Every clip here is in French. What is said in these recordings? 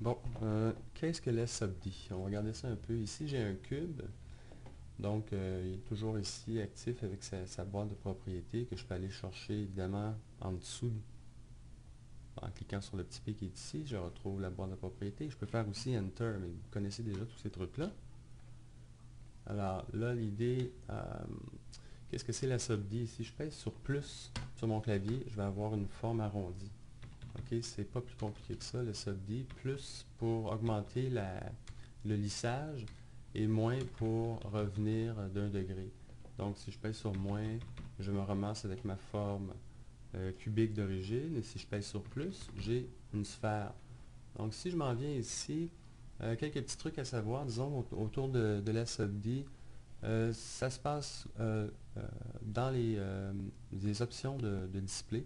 Bon, qu'est-ce que la SUBD? On va regarder ça un peu. Ici, j'ai un cube. Donc, il est toujours ici actif avec sa boîte de propriétés que je peux aller chercher évidemment en dessous. En cliquant sur le petit P qui est ici, je retrouve la boîte de propriétés. Je peux faire aussi Enter, mais vous connaissez déjà tous ces trucs-là. Alors là, l'idée, qu'est-ce que c'est la SUBD? Si je pèse sur plus sur mon clavier, je vais avoir une forme arrondie. OK, c'est pas plus compliqué que ça, le SUBD. Plus pour augmenter le lissage et moins pour revenir d'un degré. Donc, si je pèse sur moins, je me ramasse avec ma forme cubique d'origine. Et si je pèse sur plus, j'ai une sphère. Donc, si je m'en viens ici, quelques petits trucs à savoir, disons, autour de la SUBD. Ça se passe dans les options de display.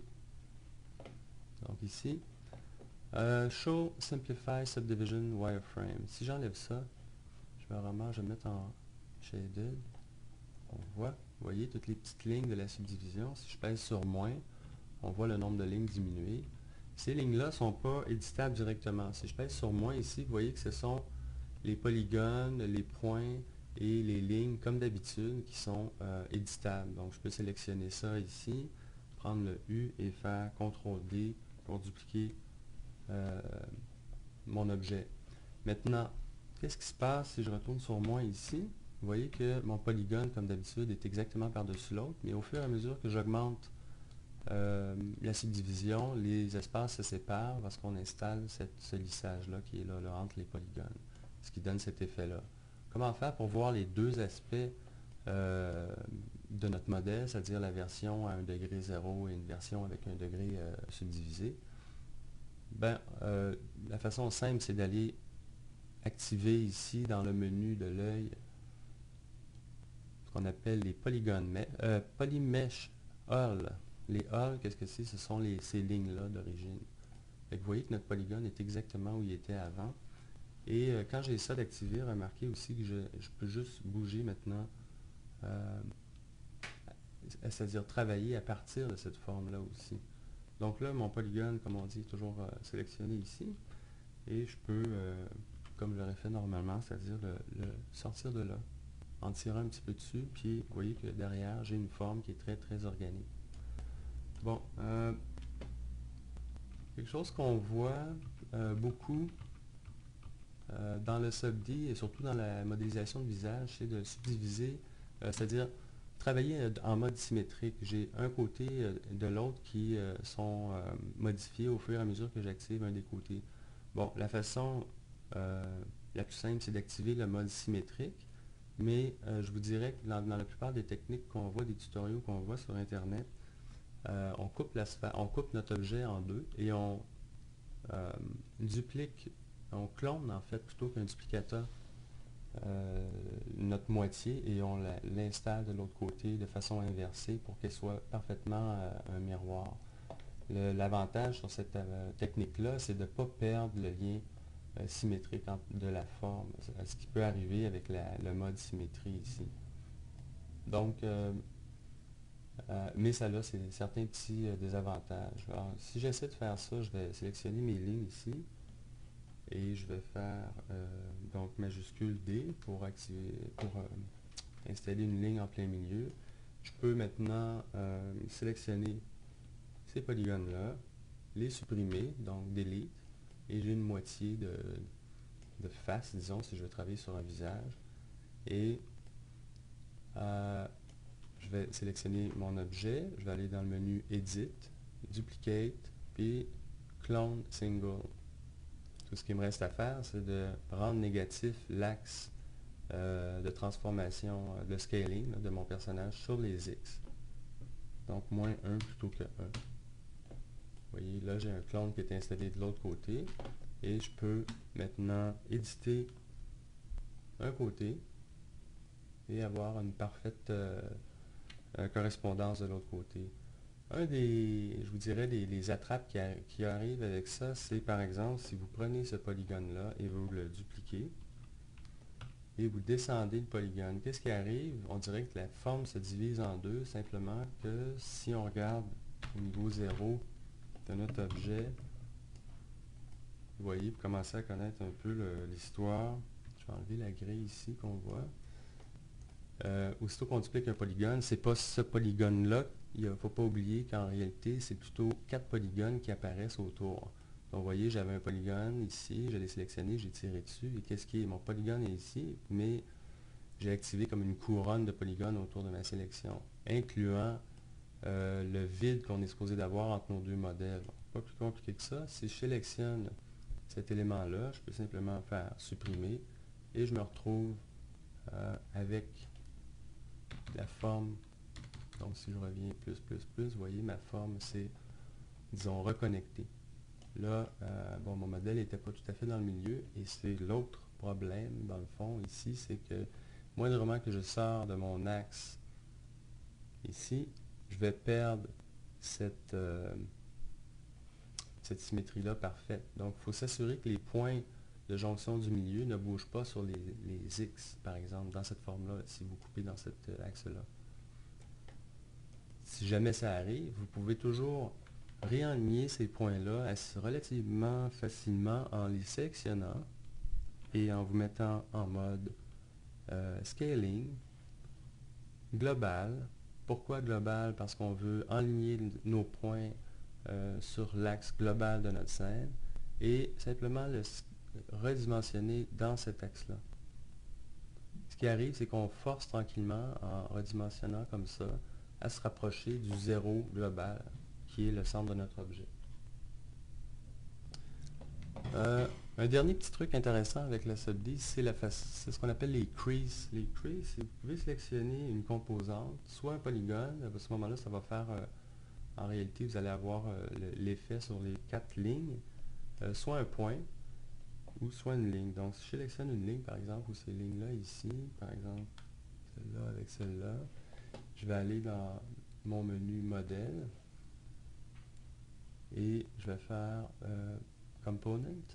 Donc ici, Show Simplify Subdivision Wireframe. Si j'enlève ça, je vais je vais mettre en Shaded. On voit, vous voyez, toutes les petites lignes de la subdivision. Si je pèse sur moins, on voit le nombre de lignes diminuer. Ces lignes-là ne sont pas éditables directement. Si je pèse sur moins ici, vous voyez que ce sont les polygones, les points et les lignes, comme d'habitude, qui sont éditables. Donc, je peux sélectionner ça ici, prendre le U et faire CTRL-D pour dupliquer mon objet. Maintenant, qu'est-ce qui se passe si je retourne sur moins ici? Vous voyez que mon polygone, comme d'habitude, est exactement par-dessus l'autre, mais au fur et à mesure que j'augmente la subdivision, les espaces se séparent parce qu'on installe ce lissage-là qui est là, entre les polygones, ce qui donne cet effet-là. Comment faire pour voir les deux aspects de notre modèle, c'est-à-dire la version à 1 degré 0 et une version avec un degré subdivisé? Ben, la façon simple, c'est d'aller activer ici dans le menu de l'œil ce qu'on appelle les Polymesh All. Les All, qu'est-ce que c'est? Ce sont ces lignes-là d'origine. Vous voyez que notre polygone est exactement où il était avant. Et quand j'ai ça d'activer, remarquez aussi que je peux juste bouger maintenant, c'est-à-dire travailler à partir de cette forme-là aussi. Donc là, mon polygone, comme on dit, est toujours sélectionné ici. Et je peux, comme je l'aurais fait normalement, c'est-à-dire le sortir de là, en tirant un petit peu dessus, puis vous voyez que derrière, j'ai une forme qui est très, très organique. Bon, quelque chose qu'on voit beaucoup dans le SUBD et surtout dans la modélisation de visage, c'est de subdiviser, c'est-à-dire travailler en mode symétrique. J'ai un côté de l'autre qui sont modifiés au fur et à mesure que j'active un des côtés. Bon, la façon la plus simple, c'est d'activer le mode symétrique, mais je vous dirais que dans la plupart des techniques qu'on voit, des tutoriels qu'on voit sur Internet, on coupe notre objet en deux et on duplique, on clone en fait plutôt qu'un duplicateur notre moitié et on l'installe de l'autre côté de façon inversée pour qu'elle soit parfaitement un miroir. L'avantage sur cette technique-là, c'est de ne pas perdre le lien symétrique de la forme, ce qui peut arriver avec le mode symétrie ici. Donc, mais ça a certains petits désavantages. Alors, si j'essaie de faire ça, je vais sélectionner mes lignes ici et je vais faire donc majuscule D pour installer une ligne en plein milieu. Je peux maintenant sélectionner ces polygones-là, les supprimer, donc delete, et j'ai une moitié de face, disons, si je veux travailler sur un visage. Et je vais sélectionner mon objet, je vais aller dans le menu Edit, Duplicate, puis Clone Single. Tout ce qu'il me reste à faire, c'est de rendre négatif l'axe de transformation, de scaling de mon personnage sur les X. Donc, moins 1 plutôt que 1. Vous voyez, là, j'ai un clone qui est installé de l'autre côté. Et je peux maintenant éditer un côté et avoir une parfaite correspondance de l'autre côté. Je vous dirais, les attrapes qui arrivent avec ça, c'est par exemple, si vous prenez ce polygone-là et vous le dupliquez, et vous descendez le polygone, qu'est-ce qui arrive? On dirait que la forme se divise en deux, simplement que si on regarde au niveau 0 de notre objet, vous voyez, pour commencer à connaître un peu l'histoire. Je vais enlever la grille ici qu'on voit. Aussitôt qu'on duplique un polygone, c'est pas ce polygone-là. Il ne faut pas oublier qu'en réalité, c'est plutôt 4 polygones qui apparaissent autour. Donc, vous voyez, j'avais un polygone ici, je l'ai sélectionné, j'ai tiré dessus. Et qu'est-ce qui est? Mon polygone est ici, mais j'ai activé comme une couronne de polygones autour de ma sélection, incluant le vide qu'on est supposé d'avoir entre nos deux modèles. Donc, pas plus compliqué que ça. Si je sélectionne cet élément-là, je peux simplement faire supprimer et je me retrouve avec la forme. Donc si je reviens plus, vous voyez, ma forme c'est, disons, reconnectée. Là, bon, mon modèle n'était pas tout à fait dans le milieu et c'est l'autre problème, dans le fond, ici, c'est que moindrement que je sors de mon axe ici, je vais perdre cette symétrie-là parfaite. Donc, il faut s'assurer que les points de jonction du milieu ne bougent pas sur les X, par exemple, dans cette forme-là, si vous coupez dans cet axe-là. Si jamais ça arrive, vous pouvez toujours réaligner ces points-là relativement facilement en les sélectionnant et en vous mettant en mode scaling, global. Pourquoi global? Parce qu'on veut aligner nos points sur l'axe global de notre scène et simplement le redimensionner dans cet axe-là. Ce qui arrive, c'est qu'on force tranquillement, en redimensionnant comme ça, à se rapprocher du zéro global, qui est le centre de notre objet. Un dernier petit truc intéressant avec la SUBD, c'est ce qu'on appelle les creases. Les creases, c'est que vous pouvez sélectionner une composante, soit un polygone, à ce moment-là, ça va faire, en réalité, vous allez avoir l'effet sur les 4 lignes, soit un point, ou soit une ligne. Donc, si je sélectionne une ligne, par exemple, ou ces lignes-là ici, par exemple, celle-là avec celle-là, je vais aller dans mon menu modèle et je vais faire Component,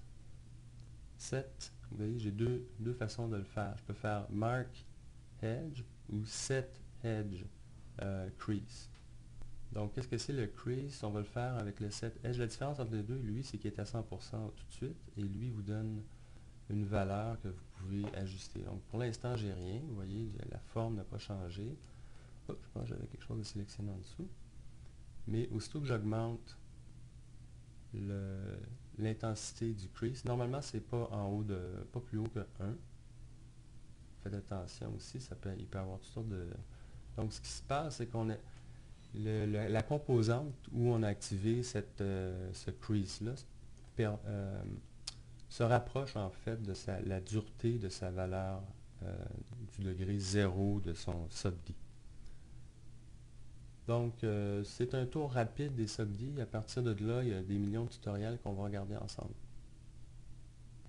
Set. Vous voyez, j'ai deux façons de le faire. Je peux faire Mark Edge ou Set Edge Crease. Donc, qu'est-ce que c'est le crease? On va le faire avec le Set Edge. La différence entre les deux, lui, c'est qu'il est à 100% tout de suite et lui vous donne une valeur que vous pouvez ajuster. Donc, pour l'instant, j'ai rien. Vous voyez, la forme n'a pas changé. Oh, je pense que j'avais quelque chose de sélectionné en dessous. Mais aussitôt que j'augmente l'intensité du crease, normalement, c'est pas en haut de, pas plus haut que 1. Faites attention aussi, il peut y avoir toutes sortes de... Donc, ce qui se passe, c'est qu'on a la composante où on a activé ce crease-là se rapproche en fait de la dureté de sa valeur du degré 0 de son SUBD. Donc, c'est un tour rapide des SUBD. À partir de là, il y a des millions de tutoriels qu'on va regarder ensemble.